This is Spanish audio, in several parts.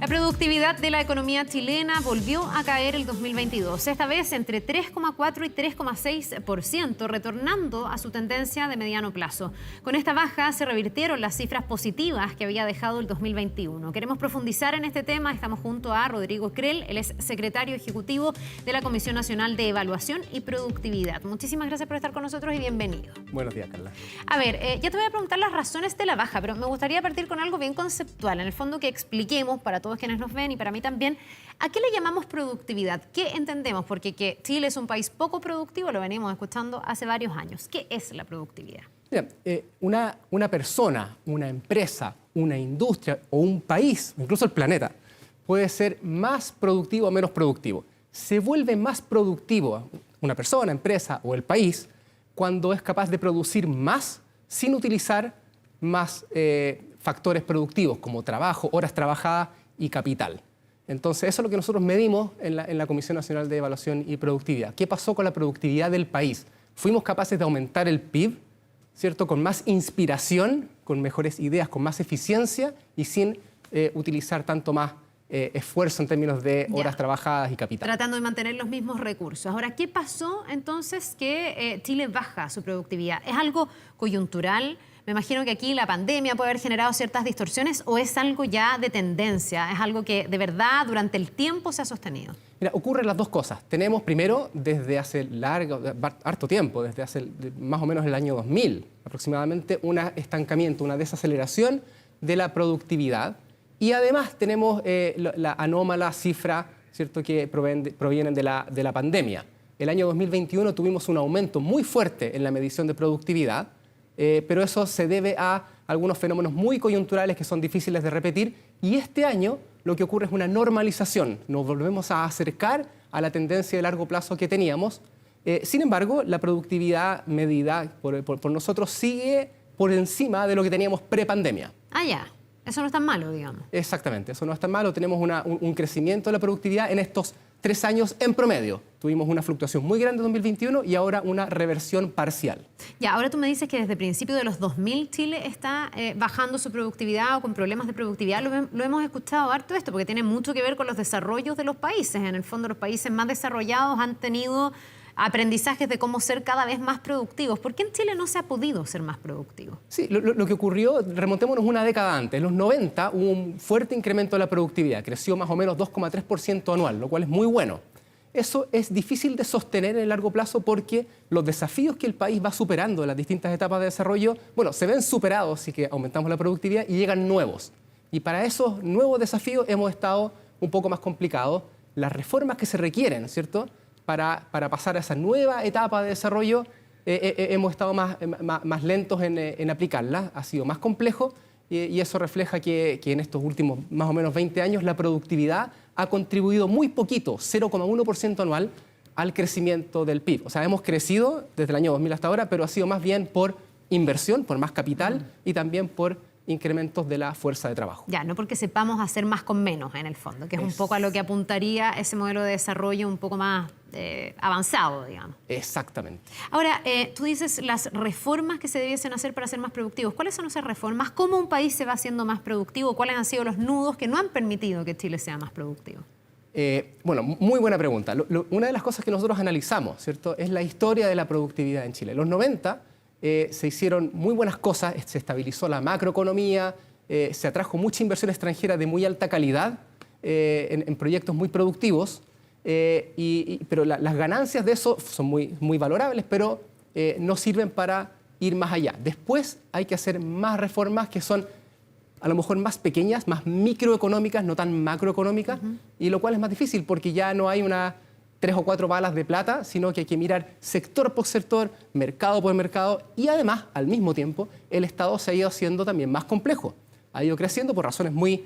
La productividad de la economía chilena volvió a caer el 2022, esta vez entre 3,4 y 3,6%, retornando a su tendencia de mediano plazo. Con esta baja se revirtieron las cifras positivas que había dejado el 2021. Queremos profundizar en este tema. Estamos junto a Rodrigo Krell, él es secretario ejecutivo de la Comisión Nacional de Evaluación y Productividad. Muchísimas gracias por estar con nosotros y bienvenido. Buenos días, Carla. A ver, ya te voy a preguntar las razones de la baja, pero me gustaría partir con algo bien conceptual, en el fondo que expliquemos para todos quienes nos ven y para mí también, ¿a qué le llamamos productividad? ¿Qué entendemos? Porque que Chile es un país poco productivo, lo venimos escuchando hace varios años. ¿Qué es la productividad? Mira, una persona, una empresa, una industria o un país, incluso el planeta, puede ser más productivo o menos productivo. Se vuelve más productivo una persona, empresa o el país cuando es capaz de producir más sin utilizar más factores productivos como trabajo, horas trabajadas y capital. Entonces, eso es lo que nosotros medimos en la Comisión Nacional de Evaluación y Productividad. ¿Qué pasó con la productividad del país? ¿Fuimos capaces de aumentar el PIB, ¿cierto? Con más inspiración, con mejores ideas, con más eficiencia y sin utilizar tanto más esfuerzo en términos de horas trabajadas y capital? Tratando de mantener los mismos recursos. Ahora, ¿qué pasó entonces que Chile baja su productividad? ¿Es algo coyuntural? Me imagino que aquí la pandemia puede haber generado ciertas distorsiones, ¿o es algo ya de tendencia? ¿Es algo que de verdad durante el tiempo se ha sostenido? Mira, ocurren las dos cosas. Tenemos primero, desde hace harto tiempo, desde hace más o menos el año 2000 aproximadamente, un estancamiento, una desaceleración de la productividad. Y además tenemos la anómala cifra, ¿cierto?, que provienen de la pandemia. El año 2021 tuvimos un aumento muy fuerte en la medición de productividad, pero eso se debe a algunos fenómenos muy coyunturales que son difíciles de repetir, y este año lo que ocurre es una normalización. Nos volvemos a acercar a la tendencia de largo plazo que teníamos. Sin embargo, la productividad medida por nosotros sigue por encima de lo que teníamos prepandemia. Ah, ya. Eso no es tan malo, digamos. Exactamente, eso no es tan malo. Tenemos un crecimiento de la productividad en estos 3 años en promedio. Tuvimos una fluctuación muy grande en 2021 y ahora una reversión parcial. Ya, ahora tú me dices que desde principios de los 2000 Chile está bajando su productividad o con problemas de productividad. Lo hemos escuchado harto esto, porque tiene mucho que ver con los desarrollos de los países. En el fondo, los países más desarrollados han tenido aprendizajes de cómo ser cada vez más productivos. ¿Por qué en Chile no se ha podido ser más productivo? Sí, lo que ocurrió, remontémonos una década antes. En los 90 hubo un fuerte incremento de la productividad. Creció más o menos 2,3% anual, lo cual es muy bueno. Eso es difícil de sostener en el largo plazo porque los desafíos que el país va superando en las distintas etapas de desarrollo, bueno, se ven superados si que aumentamos la productividad y llegan nuevos. Y para esos nuevos desafíos hemos estado un poco más complicados. Las reformas que se requieren, ¿cierto?, para pasar a esa nueva etapa de desarrollo, hemos estado más lentos en aplicarla, ha sido más complejo y eso refleja que en estos últimos más o menos 20 años la productividad ha contribuido muy poquito, 0,1% anual, al crecimiento del PIB. O sea, hemos crecido desde el año 2000 hasta ahora, pero ha sido más bien por inversión, por más capital y también por incrementos de la fuerza de trabajo. Ya, no porque sepamos hacer más con menos, en el fondo, que es un poco a lo que apuntaría ese modelo de desarrollo un poco más avanzado, digamos. Exactamente. Ahora, tú dices las reformas que se debiesen hacer para ser más productivos. ¿Cuáles son esas reformas? ¿Cómo un país se va haciendo más productivo? ¿Cuáles han sido los nudos que no han permitido que Chile sea más productivo? Bueno, muy buena pregunta. Una de las cosas que nosotros analizamos, ¿cierto?, es la historia de la productividad en Chile. En los 90 se hicieron muy buenas cosas, se estabilizó la macroeconomía, se atrajo mucha inversión extranjera de muy alta calidad en proyectos muy productivos, pero las ganancias de eso son muy valorables, pero no sirven para ir más allá. Después hay que hacer más reformas que son a lo mejor más pequeñas, más microeconómicas, no tan macroeconómicas, y lo cual es más difícil porque ya no hay 3 o 4 balas de plata, sino que hay que mirar sector por sector, mercado por mercado, y además, al mismo tiempo, el Estado se ha ido haciendo también más complejo. Ha ido creciendo por razones muy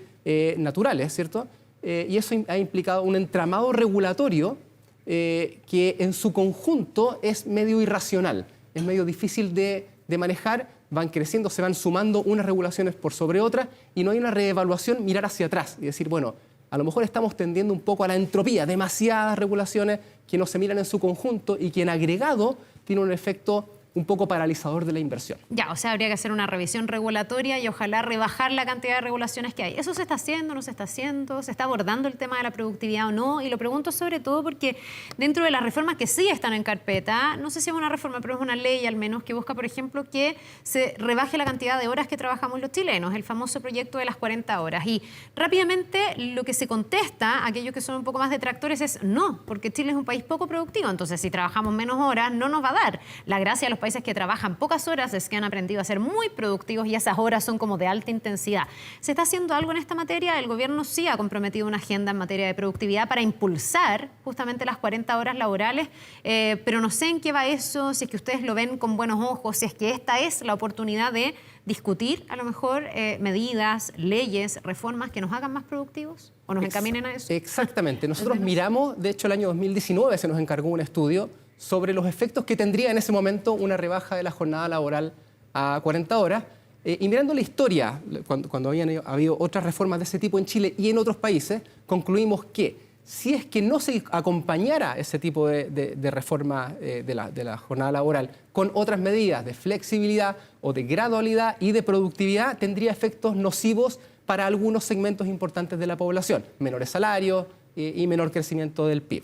naturales, ¿cierto? Y eso ha implicado un entramado regulatorio que en su conjunto es medio irracional, es medio difícil de manejar, van creciendo, se van sumando unas regulaciones por sobre otras y no hay una reevaluación, mirar hacia atrás y decir, bueno, a lo mejor estamos tendiendo un poco a la entropía, demasiadas regulaciones que no se miran en su conjunto y que en agregado tienen un efecto un poco paralizador de la inversión. Ya, o sea, habría que hacer una revisión regulatoria y ojalá rebajar la cantidad de regulaciones que hay. ¿Eso se está haciendo, no se está haciendo? ¿Se está abordando el tema de la productividad o no? Y lo pregunto sobre todo porque dentro de las reformas que sí están en carpeta, no sé si es una reforma, pero es una ley al menos que busca, por ejemplo, que se rebaje la cantidad de horas que trabajamos los chilenos, el famoso proyecto de las 40 horas. Y rápidamente lo que se contesta a aquellos que son un poco más detractores es no, porque Chile es un país poco productivo, entonces si trabajamos menos horas no nos va a dar. La gracia de los países que trabajan pocas horas es que han aprendido a ser muy productivos y esas horas son como de alta intensidad. ¿Se está haciendo algo en esta materia? El gobierno sí ha comprometido una agenda en materia de productividad para impulsar justamente las 40 horas laborales, pero no sé en qué va eso, si es que ustedes lo ven con buenos ojos, si es que esta es la oportunidad de discutir a lo mejor medidas, leyes, reformas que nos hagan más productivos o nos encaminen a eso. Exactamente. Nosotros miramos, de hecho el año 2019 se nos encargó un estudio sobre los efectos que tendría en ese momento una rebaja de la jornada laboral a 40 horas. Y mirando la historia, cuando habían habido otras reformas de ese tipo en Chile y en otros países, concluimos que si es que no se acompañara ese tipo de reforma de la jornada laboral con otras medidas de flexibilidad o de gradualidad y de productividad, tendría efectos nocivos para algunos segmentos importantes de la población, menores salarios y menor crecimiento del PIB.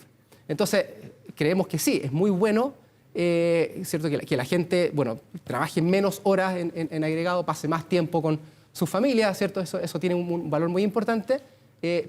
Entonces, creemos que sí, es muy bueno, ¿cierto? Que la gente, bueno, trabaje menos horas en agregado, pase más tiempo con su familia, ¿cierto? Eso tiene un valor muy importante,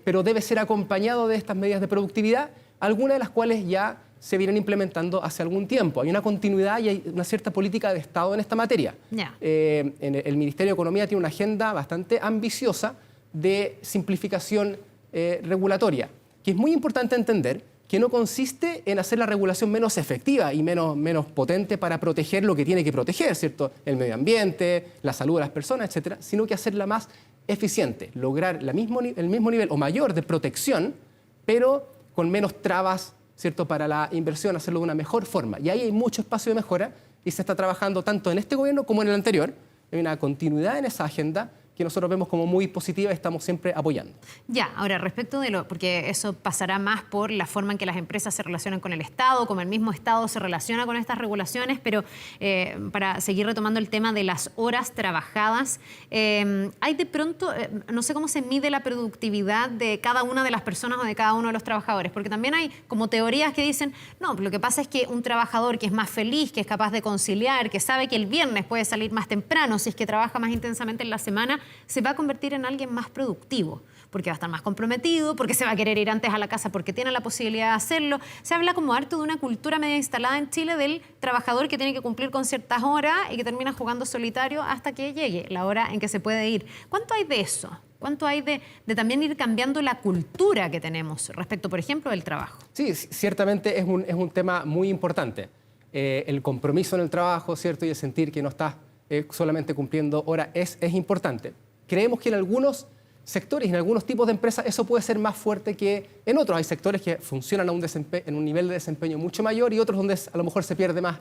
pero debe ser acompañado de estas medidas de productividad, algunas de las cuales ya se vienen implementando hace algún tiempo. Hay una continuidad y hay una cierta política de Estado en esta materia. Yeah. El Ministerio de Economía tiene una agenda bastante ambiciosa de simplificación regulatoria, que es muy importante entender que no consiste en hacer la regulación menos efectiva y menos potente para proteger lo que tiene que proteger, ¿cierto? El medio ambiente, la salud de las personas, etcétera, sino que hacerla más eficiente, lograr el mismo nivel o mayor de protección, pero con menos trabas, ¿cierto? Para la inversión, hacerlo de una mejor forma. Y ahí hay mucho espacio de mejora y se está trabajando tanto en este gobierno como en el anterior. Hay una continuidad en esa agenda que nosotros vemos como muy positiva y estamos siempre apoyando. Ya, ahora respecto de porque eso pasará más por la forma en que las empresas se relacionan con el Estado, como el mismo Estado se relaciona con estas regulaciones, pero para seguir retomando el tema de las horas trabajadas, hay de pronto, no sé cómo se mide la productividad de cada una de las personas o de cada uno de los trabajadores, porque también hay como teorías que dicen, no, lo que pasa es que un trabajador que es más feliz, que es capaz de conciliar, que sabe que el viernes puede salir más temprano, si es que trabaja más intensamente en la semana, se va a convertir en alguien más productivo, porque va a estar más comprometido, porque se va a querer ir antes a la casa porque tiene la posibilidad de hacerlo. Se habla como harto de una cultura media instalada en Chile del trabajador que tiene que cumplir con ciertas horas y que termina jugando solitario hasta que llegue la hora en que se puede ir. ¿Cuánto hay de eso? ¿Cuánto hay de también ir cambiando la cultura que tenemos respecto, por ejemplo, del trabajo? Sí, ciertamente es un tema muy importante. El compromiso en el trabajo, ¿cierto? Y el sentir que no estás solamente cumpliendo horas es importante. Creemos que en algunos sectores y en algunos tipos de empresas eso puede ser más fuerte que en otros. Hay sectores que funcionan en un nivel de desempeño mucho mayor y otros donde a lo mejor se pierde más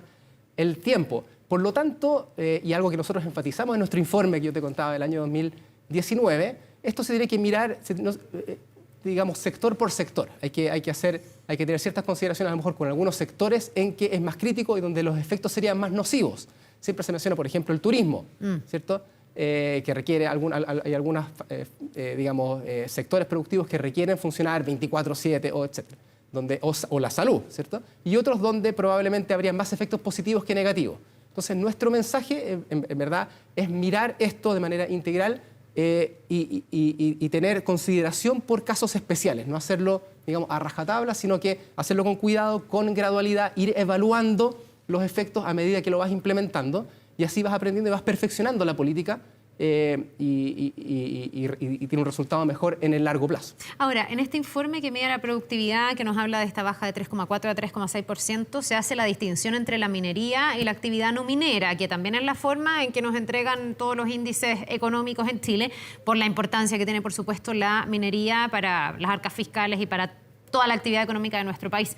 el tiempo. Por lo tanto, y algo que nosotros enfatizamos en nuestro informe que yo te contaba del año 2019, esto se tiene que mirar, digamos, sector por sector. Hay que tener ciertas consideraciones a lo mejor con algunos sectores en que es más crítico y donde los efectos serían más nocivos. Siempre se menciona, por ejemplo, el turismo, ¿cierto? Que requiere hay algunos sectores productivos que requieren funcionar 24/7 etcétera, o la salud, ¿cierto? Y otros donde probablemente habría más efectos positivos que negativos. Entonces, nuestro mensaje, en verdad, es mirar esto de manera integral y tener consideración por casos especiales, no hacerlo, digamos, a rajatabla, sino que hacerlo con cuidado, con gradualidad, ir evaluando los efectos a medida que lo vas implementando y así vas aprendiendo y vas perfeccionando la política y tiene un resultado mejor en el largo plazo. Ahora, en este informe que mide la productividad, que nos habla de esta baja de 3,4 a 3,6%, se hace la distinción entre la minería y la actividad no minera, que también es la forma en que nos entregan todos los índices económicos en Chile, por la importancia que tiene, por supuesto, la minería para las arcas fiscales y para toda la actividad económica de nuestro país.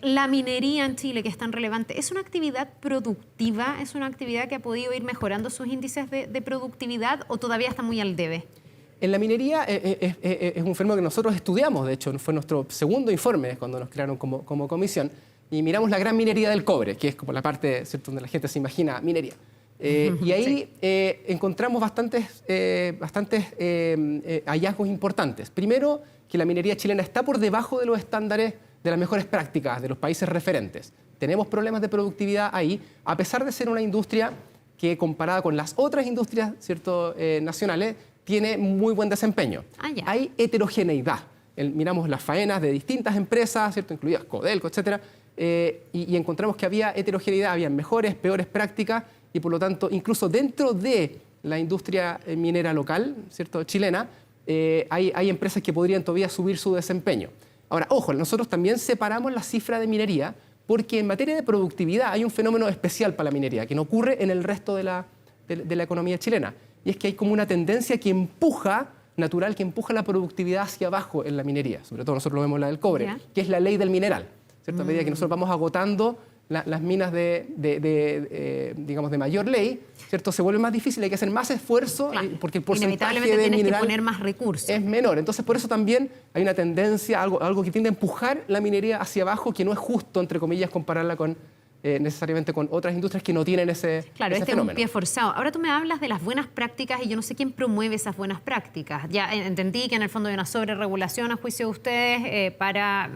La minería en Chile, que es tan relevante, ¿es una actividad productiva? ¿Es una actividad que ha podido ir mejorando sus índices de productividad o todavía está muy al debe? En la minería es un fenómeno que nosotros estudiamos, de hecho, fue nuestro segundo informe cuando nos crearon como comisión. y miramos la gran minería del cobre, que es como la parte, ¿cierto?, donde la gente se imagina minería. Y ahí encontramos bastantes hallazgos importantes. Primero, que la minería chilena está por debajo de los estándares de las mejores prácticas de los países referentes. Tenemos problemas de productividad ahí, a pesar de ser una industria que, comparada con las otras industrias, ¿cierto?, nacionales, tiene muy buen desempeño. Hay heterogeneidad. Miramos las faenas de distintas empresas, ¿cierto?, incluidas Codelco, etcétera, y encontramos que había heterogeneidad, había mejores, peores prácticas, y por lo tanto, incluso dentro de la industria minera local, ¿cierto?, chilena, hay empresas que podrían todavía subir su desempeño. Ahora, ojo, nosotros también separamos la cifra de minería, porque en materia de productividad hay un fenómeno especial para la minería, que no ocurre en el resto de la economía chilena, y es que hay como una tendencia que empuja la productividad hacia abajo en la minería. Sobre todo nosotros lo vemos en la del cobre, que es la ley del mineral, ¿cierto? A medida que nosotros vamos agotando las minas digamos, de mayor ley, ¿cierto?, se vuelve más difícil, hay que hacer más esfuerzo, porque el porcentaje de mineral que poner más recursos. Es menor. Entonces, por eso también hay una tendencia, algo que tiende a empujar la minería hacia abajo, que no es justo, entre comillas, compararla con necesariamente con otras industrias que no tienen ese este fenómeno. Es un pie forzado. Ahora tú me hablas de las buenas prácticas y yo no sé quién promueve esas buenas prácticas. Ya entendí que en el fondo hay una sobreregulación a juicio de ustedes para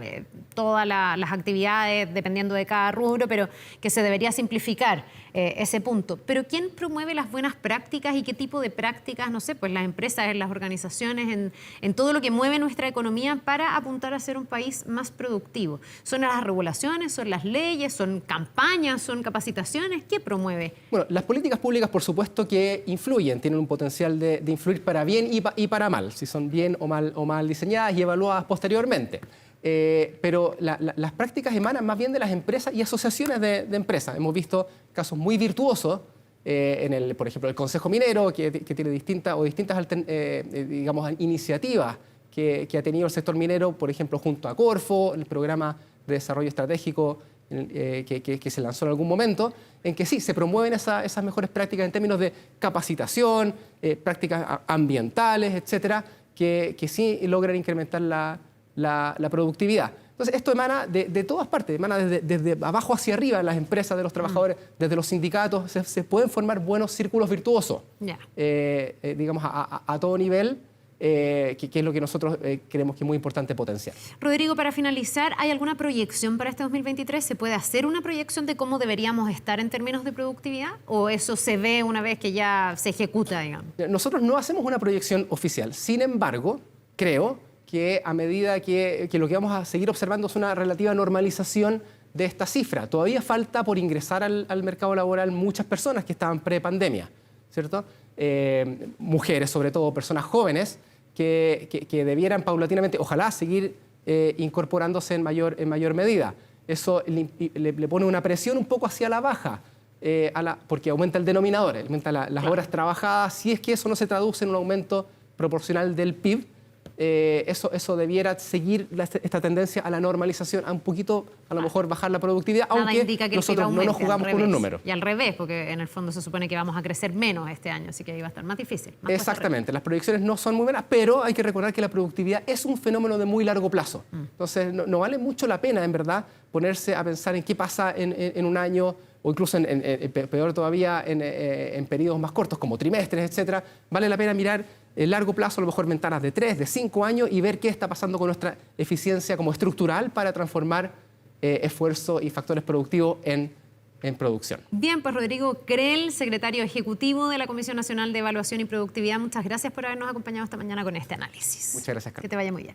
todas las actividades dependiendo de cada rubro, pero que se debería simplificar ese punto. Pero ¿quién promueve las buenas prácticas y qué tipo de prácticas, no sé, pues las empresas, en las organizaciones, en todo lo que mueve nuestra economía para apuntar a ser un país más productivo? ¿Son las regulaciones, son las leyes, son campañas, son capacitaciones? ¿Qué promueve? Bueno, las políticas públicas, por supuesto, que influyen, tienen un potencial de influir para bien y para mal, si son bien o mal diseñadas y evaluadas posteriormente. Pero las prácticas emanan más bien de las empresas y asociaciones de empresas. Hemos visto casos muy virtuosos, por ejemplo, el Consejo Minero, que tiene distintas digamos, iniciativas que ha tenido el sector minero, por ejemplo, junto a Corfo, el programa de desarrollo estratégico que se lanzó en algún momento, en que sí, se promueven esas mejores prácticas en términos de capacitación, prácticas ambientales, etcétera, que sí logran incrementar la productividad. Entonces, esto emana de todas partes, emana desde abajo hacia arriba, en las empresas, de los trabajadores, desde los sindicatos, se pueden formar buenos círculos virtuosos, digamos, a todo nivel, que es lo que nosotros creemos que es muy importante potenciar. Rodrigo, para finalizar, ¿hay alguna proyección para este 2023? ¿Se puede hacer una proyección de cómo deberíamos estar en términos de productividad? ¿O eso se ve una vez que ya se ejecuta, digamos? Nosotros no hacemos una proyección oficial. Sin embargo, creo que a medida que lo que vamos a seguir observando es una relativa normalización de esta cifra. Todavía falta por ingresar al mercado laboral muchas personas que estaban pre-pandemia, ¿cierto? Mujeres, sobre todo, personas jóvenes, que debieran paulatinamente, ojalá, seguir incorporándose en mayor medida. Eso le pone una presión un poco hacia la baja, porque aumenta el denominador, aumenta las horas trabajadas. Si es que eso no se traduce en un aumento proporcional del PIB, eso debiera seguir esta tendencia a la normalización, a un poquito, a lo mejor, bajar la productividad, aunque nosotros no nos jugamos con un número. Y al revés, porque en el fondo se supone que vamos a crecer menos este año, así que ahí va a estar más difícil. Exactamente, las proyecciones no son muy buenas, pero hay que recordar que la productividad es un fenómeno de muy largo plazo. Entonces, no vale mucho la pena, en verdad, ponerse a pensar en qué pasa en un año, o incluso, peor todavía, en periodos más cortos, como trimestres, etcétera. Vale la pena mirar el largo plazo, a lo mejor ventanas de 3, de 5 años, y ver qué está pasando con nuestra eficiencia como estructural para transformar esfuerzo y factores productivos en producción. Bien, pues Rodrigo Crell, secretario ejecutivo de la Comisión Nacional de Evaluación y Productividad, muchas gracias por habernos acompañado esta mañana con este análisis. Muchas gracias, Carlos. Que te vaya muy bien.